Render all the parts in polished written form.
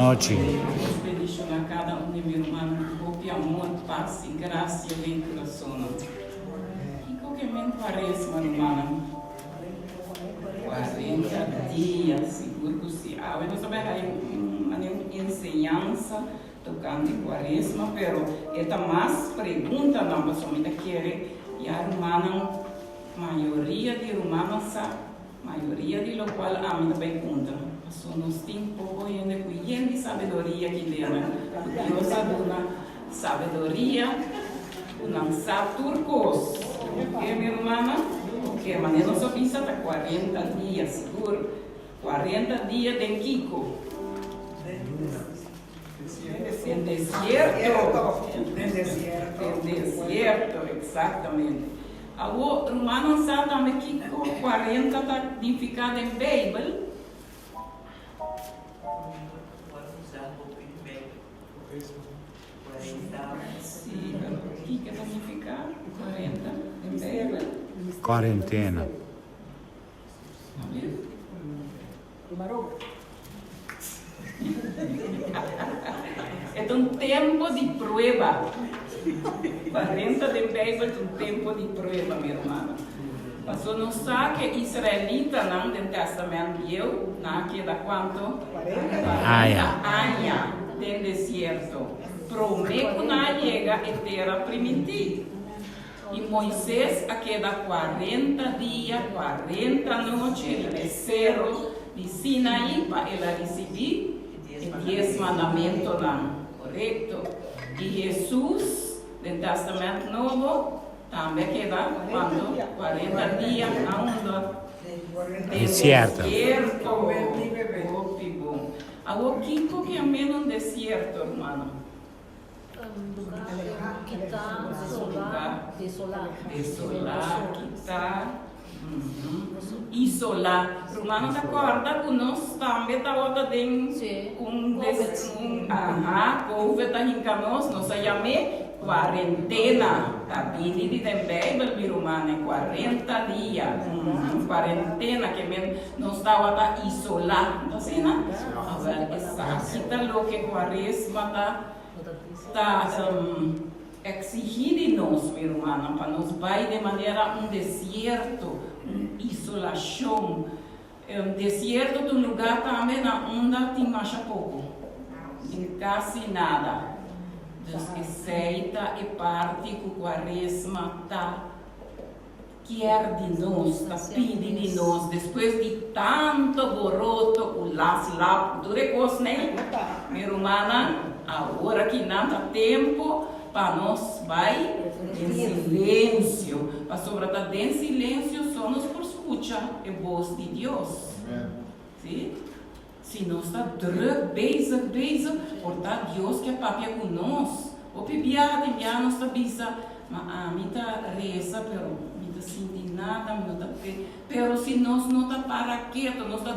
noite. Bendición a cada uno de mis hermanos, porque amor, paz y gracia en tu corazón. Y que me parece, hermano, 40 dias, seguro que se abre. Nós também uma ensinança tocando em quaresma, pero esta mais pergunta não, mas somente quer e a romana, maioria de romanos, maioria de lo qual a mim também conta. Só nos tem pouco ainda de sabedoria que dela. Deus dá sabedoria, não sabe turcos. Porque, minha irmã, porque a maneira só pensa está 40 dias, seguro. 40 dias de Kiko. En desierto, exatamente. A o romano sabe também que 40 está significado em Bíblia. Sim, o que significa 40 em Bíblia? Quarentena. É um tempo de prova. 40 de Bíblia é um tempo de prova, minha irmã. Mas não sabe que israelita não tem testamento eu, não que dá quanto? 40 anos de deserto. Promete não chega a terra primitiva. E Moisés aqui dá 40 dias, 40 noites no deserto de Sinaí para ela receber os 10 mandamentos, correto? E Jesus, no Testamento Novo, também queda quando 40 dias na Deserto. Agora, Kiko que é menos deserto, irmão? Desolar, quitar, isolar. Romano acorda que nós também estamos dentro couve está em nós chamamos quarentena. A Bíblia também, meu romano, é 40 dias. Quarentena, que nós estamos isolados. Assim, não? Agora, exato, o que quaresma está exigindo de nós, meu irmão, para nós vai de maneira deserto, isolação. Deserto de um lugar também onde tem mais pouco, tem quase nada. Deus aceita e parte que o quaresma quer de nós, pedindo de nós, depois de tanto boroto, o las-lap, dure coisa, né? Meu irmão, agora que não há tempo, para nós vai em silêncio. Para sobretudo em silêncio, só nos por escutar a voz de Deus. Sim? Se nós está bezig, portanto, Deus que é papia conosco. O pibiá tem já nós está bisa, mas a mim está reza, pero mim está sentindo nada, pero se nós não está para quieto, nós está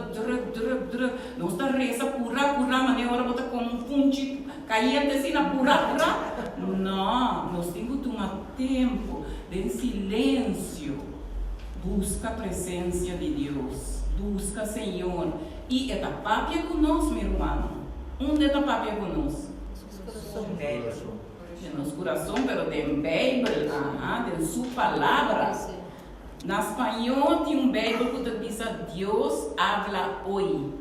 nós está reza pura, mas nem hora bota como um punchi caliente assim na pura. Não, nós temos que tomar tempo de silêncio, busca a presença de Deus, busca Senhor. E é da papia conosco, meu irmão. Onde é da papia conosco? De nosso coração, pero de Bíblia, de sua palavra. Na espanhol tem Bíblia que diz: Deus habla hoje.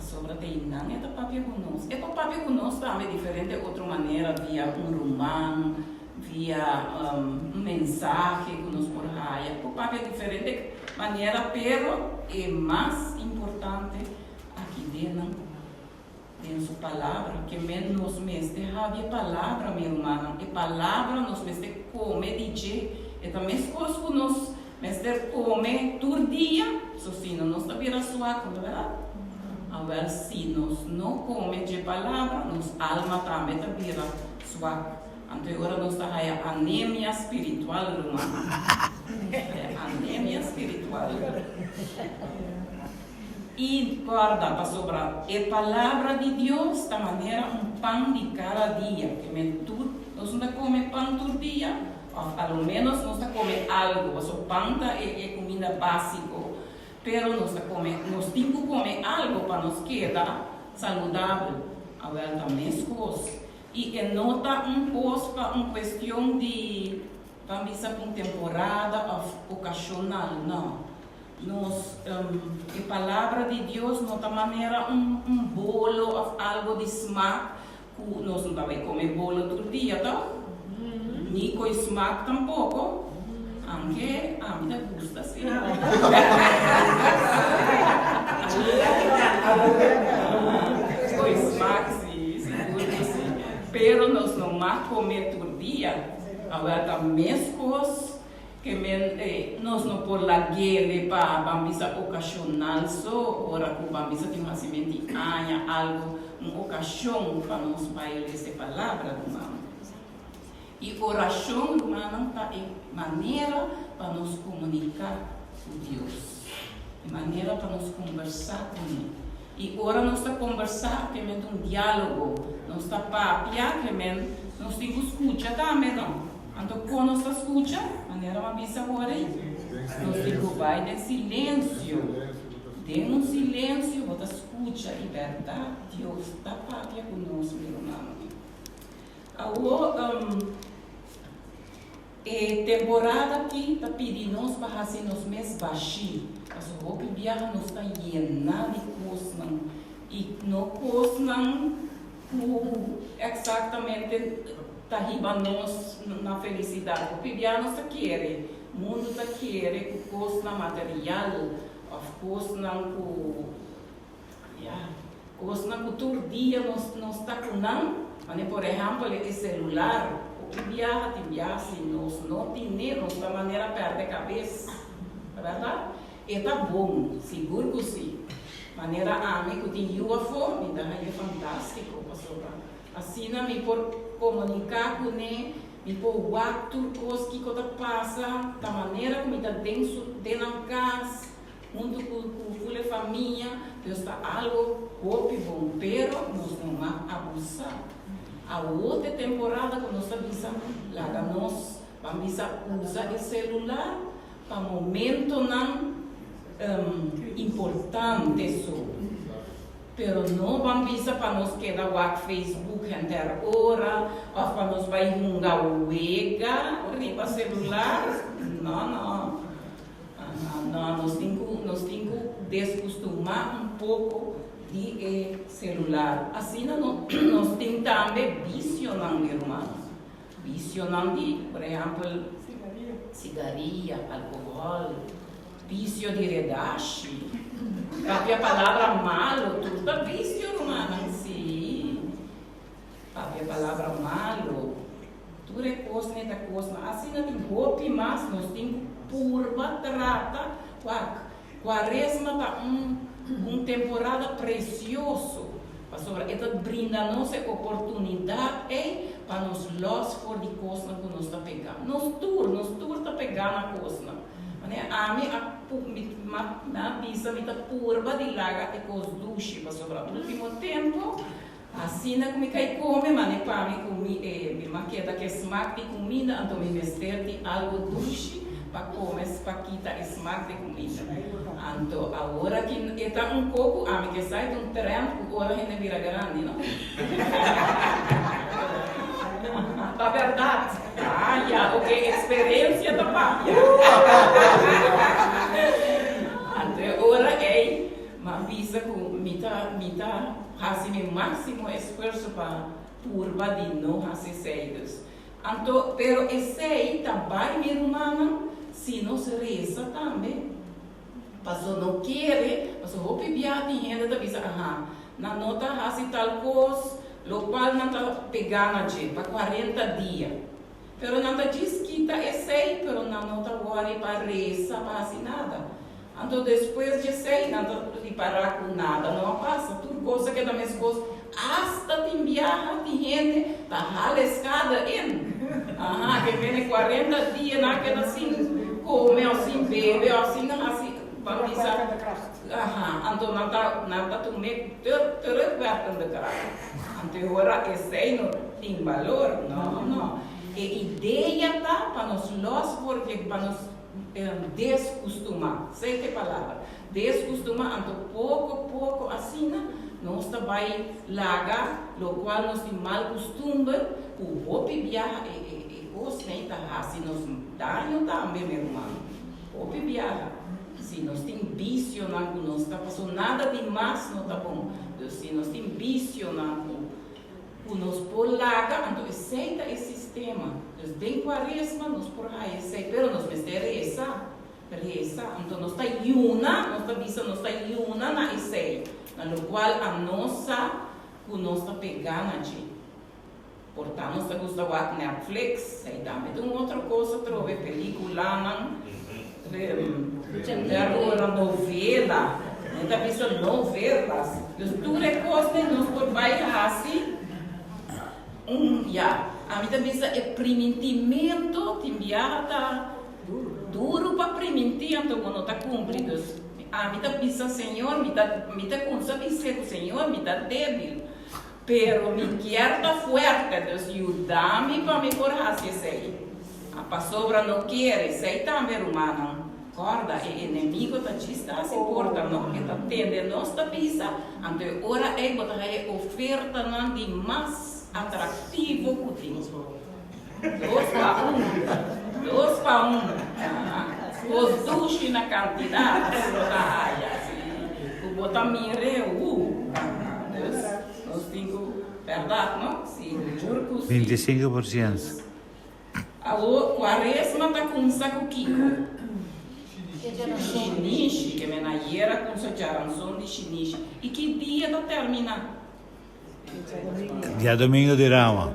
Sobre de não é da papia conosco. É da papia conosco também diferente de outra maneira, via romano, via mensagem que nos por raia. O papia é diferente de maneira, pero é mais importante aqui dentro sua palavra, que menos mestre havia palavra, meu irmão, e palavra nos mestre come, dizer, e também as coisas que nos mestre come todo dia, só se não nos vira suaco, não é verdade? Agora, se nós não comemos de palavra, nossa alma também vira suaco. Agora nós estamos a anemia espiritual, irmão. Anemia espiritual. E guarda para sobrar. A palavra de Deus da maneira pão de cada dia. Que nós não comemos pão todo dia. Ao menos nós comemos algo. O pão é comida básica. Pero nós temos que comer algo para nos quedar saudável, agora também coisas. E nota coisa para uma questão de, vamos dizer, uma temporada ocasional, não. Nós, a palavra de Deus, nota maneira bolo, algo de smack, nós não vamos comer bolo todo dia, tá? Nem com smack tampouco. Anche a mim me gusta, sim. Com smack, sim, seguro, sim. Pero nós não vamos comer todo dia. Agora, também coisas que nós não por lá guerra para bambisa ocasional só, ora que bambisa tem uma semente algo, uma ocasião para nós bailar essa palavra, irmão. E oração, irmão, está em maneira para nos comunicar com Deus, em maneira para nos conversar com Ele. E ora nós está conversar, que é um diálogo, nós está papiar, que é nós temos que escutar também, não? Então, quando nós escuta, maneira uma bisa agora aí, nós temos que vai em silêncio, tem um silêncio, você escuta e verdade, Deus está papiar conosco, meu irmão. Agora, temporada aqui está pedindo nós para fazer nos meses baixinhos, mas o roupa viaja nos está llenando de coisas, e não coisas exatamente está riba nós na felicidade. O viaja nós está querendo, o mundo está querendo coisas material, coisas que todo dia nós está com não, por exemplo, o celular. Viaja, se nós não temos da maneira perde a cabeça, verdade? E tá bom, seguro que sim. Maneira amigo tem UFO, me dá é fantástico, pastor. Assim, me por comunicar com ele, me por guardar tudo que coisa passa, da maneira como está dentro da casa, junto com a família, Deus está algo bom, pero nós não vamos abusar. A outra temporada, quando nós estamos lá, nós vamos usar o celular para momento não importante só. Pero não vamos para nós quedar no Facebook inteira hora, ou para nós vai jungar o wega, riba celular. Não. Nós temos que descostumar pouco de celular. Assim, nós temos também vício, meu irmão. Vício de, por exemplo, cigarrilha, álcool, vício de redache. A palavra malo, tudo é vício, irmão. Sim. A palavra malo, tudo é coisa, Assim, não tem roupa, mas nós temos curva, trata, quaresma para uma temporada preciosa. Pastor, esta brinda-nos a oportunidade para nós for de coisa que nós está pegando. Nós tour está pegando a coisa. A minha bisa me está curva de laga e coisa duche. Pastor, no último tempo, assim como me cai come, mas para mim me maqueta que smack de comida, então me vestir de algo duche. Para comer, para quitar esse mar de comida. Então, agora que está pouco, a mim que sai de trem, agora ainda vira grande, não? A verdade. Ok, experiência da pápia. Então, agora uma visa que me está fazendo o máximo esforço para curva de não fazer saídas. Então, pero esse aí também, minha irmã, se não se reza também, passou não quer, passou vou pedir a dinheiro da visa, na nota assim tal coisa, local não está pegando a gente para 40 dias, pero não está diz que está esse, pero não está agora para reza, para assim nada. Então depois de esse, não está parar com nada, não passa, tudo coisa que da mesma coisa, hasta te enviar de gente, está ralescada que vem 40 dias naquela assim. Come assim, bebe assim, vamos dizer. Então não está tomando tudo perto da cara. Então agora esse aí não tem valor, não. A ideia está para nós porque para nós descostumar, sei que palavra, descostumar, então pouco assim, nós vai largar, o qual nós tem mal costume, o hopi viaja os nem tá se nós danho também, meu irmão. Hopi viaja. Se nós tem vício na nós tá passando nada demais, não tá bom. Se nós tem vício na nós por largar, então aceita esse sistema. Nós tem quaresma, nós por aí sei, pero nós mistérios reza, então nós está iuna, nós está vista, nós está iuna na esse, no qual a nossa, o nós está pegando aqui. Portanto, nós está gostando de Netflix, aí também tem outra coisa, trove película, terror, novela, nós está vista novelas, tudo é coisa nós por baixo assim, a minha vista é primitimento, tem viada duro para primitir, então quando está cumprido. A minha vista, Senhor, minha consabe ser o Senhor, minha débil. Pero me quer tá forte, Deus, ajuda-me para me correr sei. A pastora não quer, sei também, humano. Corda, o inimigo está está se porta, não? Está tendo nossa pista, então ora é botar a oferta não de mais atrativo que tem. 2 para 1. Os duches na quantidade, o botar mire, nós temos, verdade, não? Sim, 25%. A quaresma está com um saco Kiko. Xiniche, que me nagueira com sua charanção de xiniche. E que dia está terminando? Dia domingo de Rama.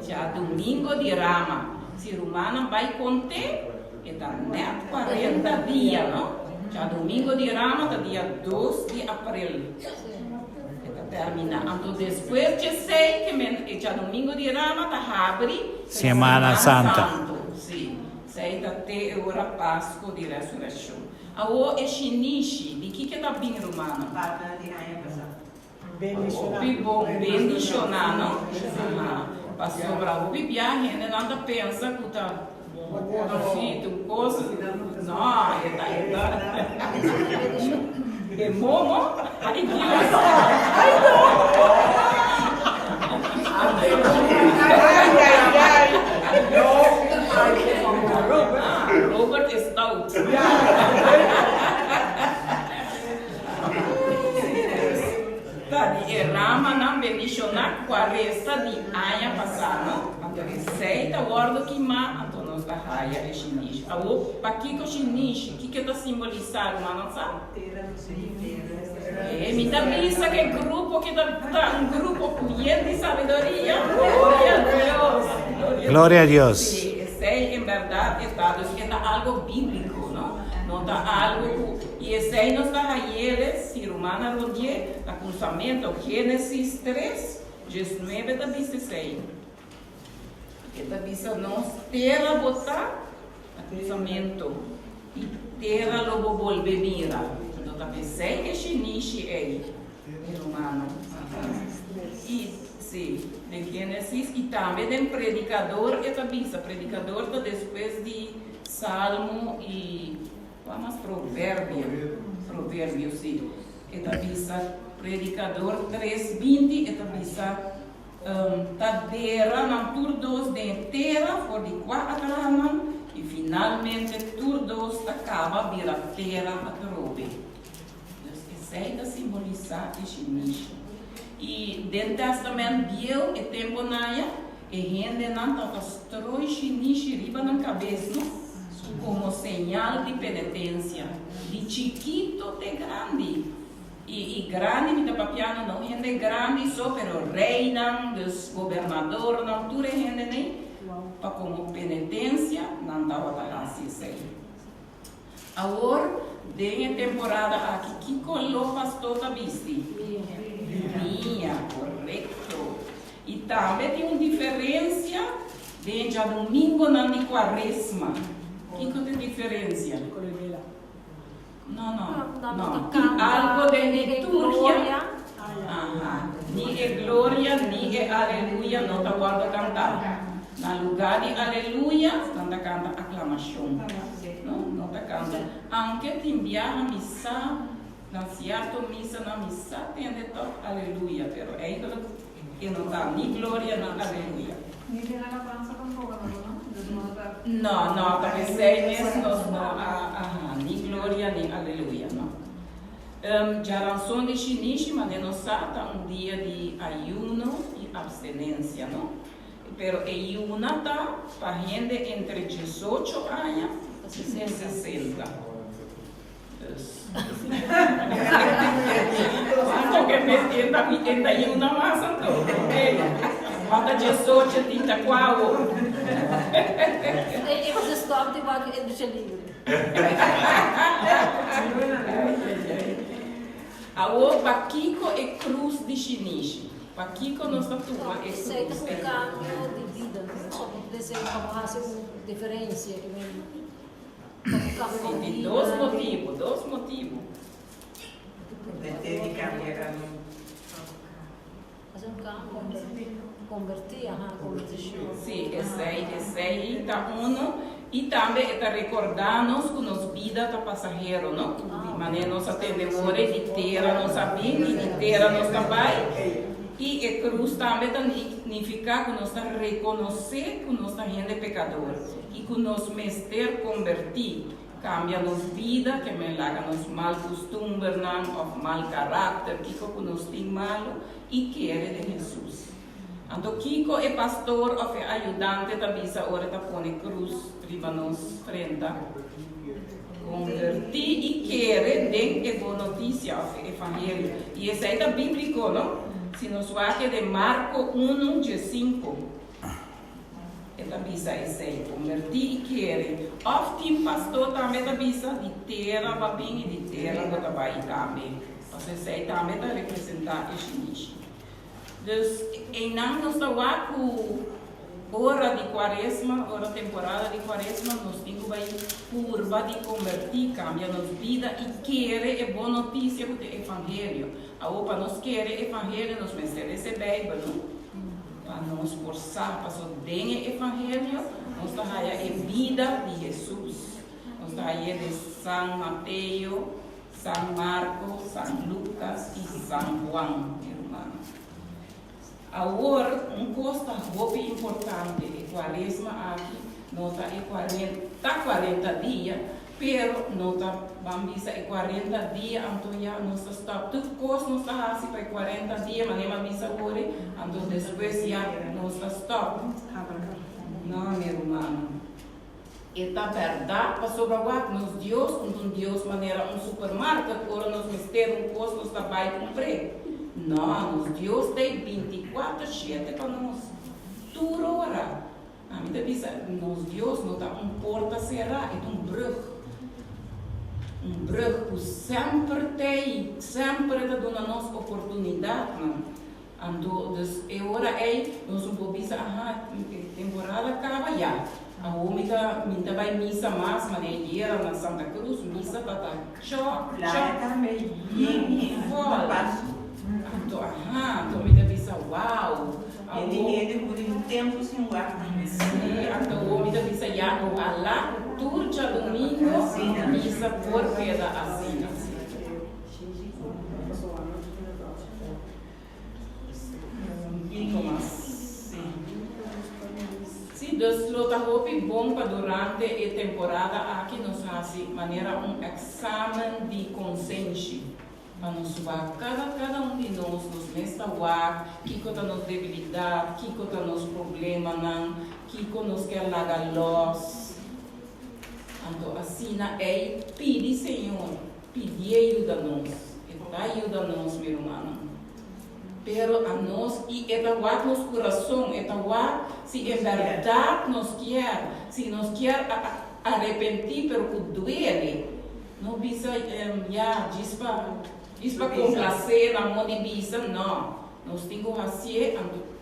Dia domingo de Rama. Se Romana vai contar, está net 40 dias, não? Já domingo de Rama, está dia 2 de abril. Está terminando. Então, depois de sei que já domingo de Rama, está abre Semana Santa. Sim. Sei até a hora Páscoa de ressurreição. Agora é xiniche. De que está bem, Romana? Bendicionar, não? Para sobrar o viagem, né? Nada pensa que está feito coisa. Não, é momo? Ai, Deus! Robert is out. E Rama não bendicionar 40 de ano passado. Então, receita, guarda que má, então nós da raia é chinês. Agora, para que é chinês? O que está simbolizado, não sabe? Me dá vista que grupo que está um grupo bien de sabedoria. Glória a Deus. Glória a Deus. Sim, sei em verdade está algo bíblico, não? Não está algo e esse não está aí, se Romana Rodier, está com pensamento Gênesis 3, 19 da vista 6. Esta vista nós terra botar pensamento e terra logo volver mira. Então está pensei que xiniche é Romana. E sim, de Gênesis e também tem predicador esta vista. Predicador está depois de Salmo e vamos provérbio sim. Esta vista predicador 3:20 esta vista terra na turdos de terra for de 4 e finalmente turdos acaba vira terra a trobe. Deus essa simbolizar este nicho. E dentro do testamento viu e tempo naia e gente não está constrói nicho riba na cabeça como sinal de penitência de chiquito até grande. E grande, me dá papiano, não gente grande só, pero rei não, dos governador não, tudo é gente nem, para como penitência, não dá para assim ser. Agora, tem a temporada aqui, que colou pastor da viste? Minha, correto. E também tem uma diferença de já domingo não de quaresma. Que tem diferença? Não. Algo de liturgia. Ni é glória, ni é aleluia, não está guarda cantar. No lugar de aleluia, não está canta aclamação. Não está canta. Aunque te enviar a missa, na cierta misa, na misa, tem de todo, aleluia, pero eigenlijk, que não dá nem glória, nem aleluia. Ni tiene alabanza tampoco, ¿no? No, talvez mesmo, nem glória, nem aleluia, não. Já lançou de Shinichi, mas não sata dia de ayuno e abstinência, não? Pero ayuno está para gente entre 18 anos e 60. Porque me entenda ayuno mais, então. Falta 18, 34. E você stop de vaca e deixa livre. A Paquico é cruz de Shinichi. Paquico não está tua, é cruz. Aceita um cambio de vida. Só que desejo para fazer uma diferença. Tem dois motivos. Teve que cambiar. Fazer um cambio. Convertir, conversão. Sim, esse aí está e também está recordar-nos que nossa vida está passageira, não? De maneira nossa temor de ter a nossa vida e de ter a nossa trabalho. E a cruz também significa que nós estamos reconhecer que nós somos gente pecador e que nós mestre convertir, cambia nossa vida, que me larga nos mal costumes, ou mal caráter, que nós temos malo e quer de Jesus. Então, Kiko é pastor ou é ajudante da bisa, ora está pondo cruz para nos frente. Convertir e querer é boa notícia, o evangelho. E esse aí é bíblico, não? Se nos vai de Marco 1, de 5. É a bisa esse aí, convertir e querer. Tem pastor também da bisa de terra, babinha e de terra, do trabalho também. Então, esse aí também está representar esse nicho. Dus em nós está com hora de quaresma, hora temporada de quaresma, nós temos uma curva de convertir, cambia nossa vida e querer é boa notícia do evangelho. Para nós querer evangelho, nós precisamos receber, para nos forçar para só den o evangelho, nós está aí a vida de Jesus. Nós está aí de São Mateus, São Marcos, São Lucas e São João, irmão. Agora, coisa muito importante, a quaresma aqui, não está 40 dias, pero não está, vamos dizer, 40 dias, então já não está stop. Tudo coisa não está assim para 40 dias, mas não avisa agora, então depois já não está stop. Não, meu irmão. Está verdade, para sobrevoar nos Deus, então Deus maneira supermercado, agora nós temos coisa, nós está vai cumprir. Não, Deus tem 24/7 para nós. Tudo hora. A minha diz, nos Deus não está porta cerrada, é brug. Brug que sempre dá a nossa oportunidade. Então, é hora aí, nós vamos dizer, temporada acaba já. A homem vai missa mais, mas ele na Santa Cruz, missa está choque. Então me deve ser uau. Ele por um tempo sem guardar. Então o homem deve ser já lá, turja domingo, missa por peda assim. Sim, Deus lota roupa bom para durante a temporada aqui nos faz maneira exame de consciência. Para nos ver cada de nós, nos nesta war, que está nos debilidade, que está nos problema, que nos quer largar luz. Então, assim, é pedir, Senhor, pedir ajuda a nós. Ajuda a nós, meu irmão. Pero a nós, e é war nos coração, é war, se é verdade nos quer, se nos quer arrepentir, pero que duele, não precisa, diz para complacer na mão de bisa, não. Nós temos que fazer,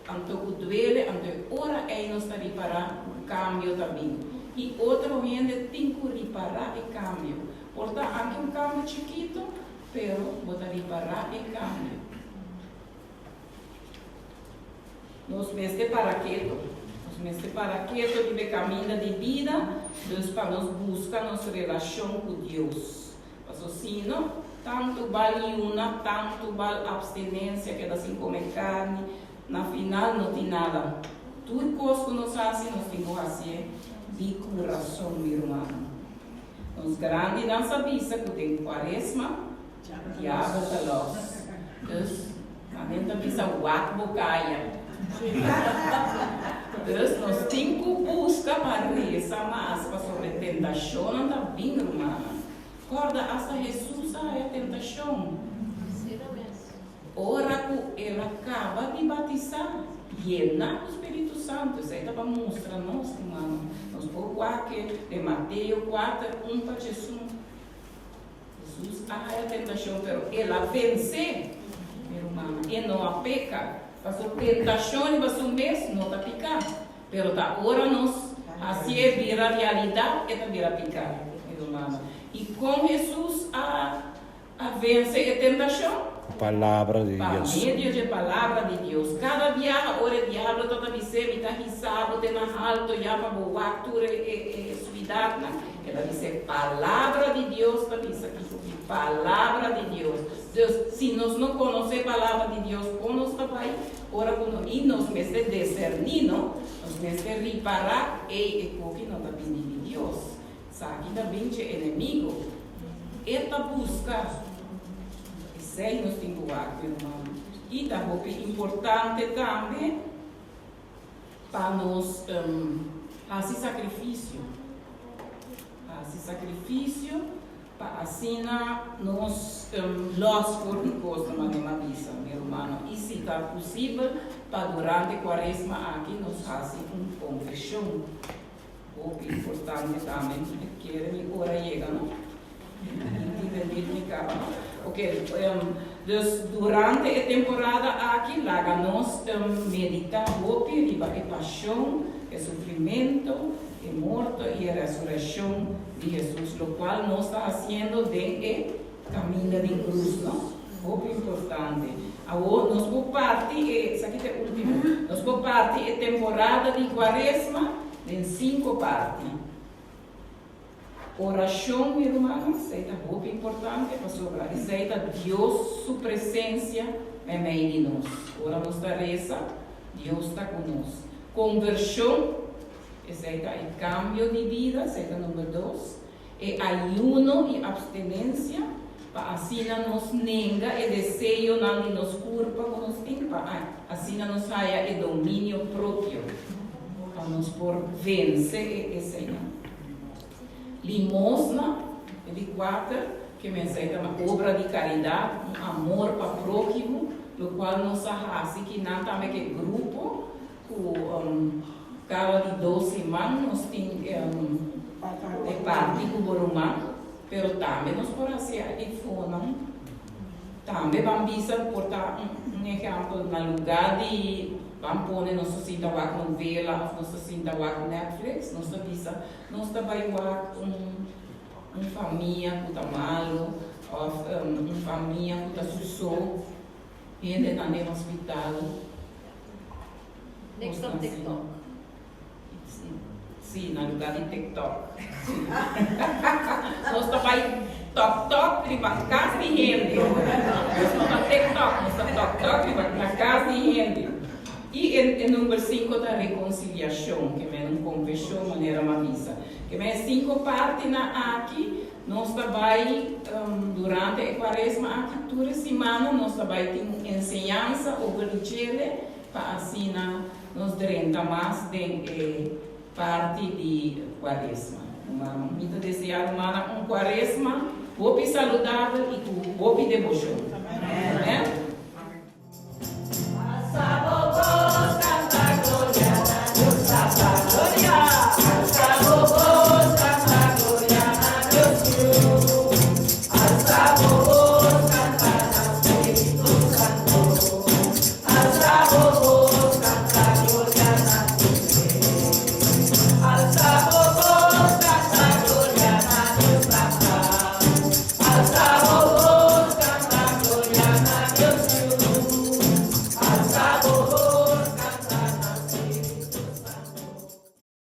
anto que duele, anto ora é nós está reparar o cambio também. E outra gente tem que reparar o cambio. Portanto, aqui um cambio chiquito, pero bota reparar o cambio. Nós mestre para quieto de caminho de vida, Deus para nos buscar nossa relação com Deus. Mas assim, não? tanto baliuna, tanto bal abstinência, que é assim comer carne, na final não tem nada. Tudo coisa que nós fazemos, nós temos que fazer de coração, meu irmão. Nós grandes não sabemos que tem quaresma, diabo da luz. Então, a gente precisa guardar bocaia. Então, nós temos que buscar para rezar mais sobre a tentação, não está bem, irmã. Acorda, hasta Jesus é a tentação. Ora que ele acaba de batizar, llenar do Espírito Santo. Isso aí está para mostrar nós, irmão. Nós podemos aqui de Mateus 4, 1 para Jesus. Jesus é a tentação, mas ele vence, meu irmão. Ele não peca. Para a tentação e para o mês não está picando. Mas agora nós, assim é vira a realidade, e vira picar, meu irmão. E com Jesus a vencer a tentação. Palavra de Deus. Por meio de palavra de Deus. Cada dia, ora o diabo está a dizer, está risado, está na alto, já para boa altura e suidade. Ela diz, palavra de Deus, está dizendo palavra de Deus. Deus, se nós não conhecemos a palavra de Deus, como nós vai, ora e nós mesmo discernir, nós mesmo reparar, o que não está pedindo de Deus. Sabe, também o inimigo, ele está buscando. Sei nós temos que irmão. E também importante também para nós fazer sacrifício. Fazer sacrifício para assim nós nós formos na mesma missa, meu irmão. E se está possível, para durante a quaresma aqui nós fazemos uma confissão. O que é importante também, querem agora chega, não? Ok, durante a temporada aqui, lá nós meditamos a paixão, o sofrimento, a morte e a ressurreição de Jesus, o qual nós estamos fazendo dentro do caminho de cruz, não? Muito importante. Agora, nós vamos partir, isso aqui é o último, nós vamos partir a temporada de quaresma em 5 partes. Oração, meu irmão, isso é muito importante para sobrar. Isso é Deus, sua presença é meio de nós. Ora, nós reza, Deus está conosco. Conversão, isso é o cambio de vida, isso é o número 2. E ayuno e abstinência, para assim nos nega o desejo não de nos culpa que nós temos, para assim nos haja o domínio próprio, para nos por vencer esse Senhor. Limosna, de 4, que me ensina uma obra de caridade, um amor para o próximo, o qual nós fazemos que não também que grupo, cada de 2 semanas nós temos de parte com o Borumã, mas também nós podemos fazer de fone, também vamos portar exemplo no lugar de vamos pôr nossa cinta wak novela, nossa cinta wak Netflix, nós também wak família que está malo, uma família que está sussou, gente está no hospital. Next on TikTok. Sim, no lugar de TikTok. Nós também TikTok para casa de gente. Nós não TikTok, nós TikTok para casa de gente. E o número 5 da reconciliação, que é uma confissão, maneira uma missa. Que é 5 partes aqui, nós também, durante a quaresma, aqui, toda semana, nós também temos ensinança sobre o Chile, para assim, nós diremos mais de parte de quaresma. Muito desejar uma quaresma, pouco saudável e com pouco devoção.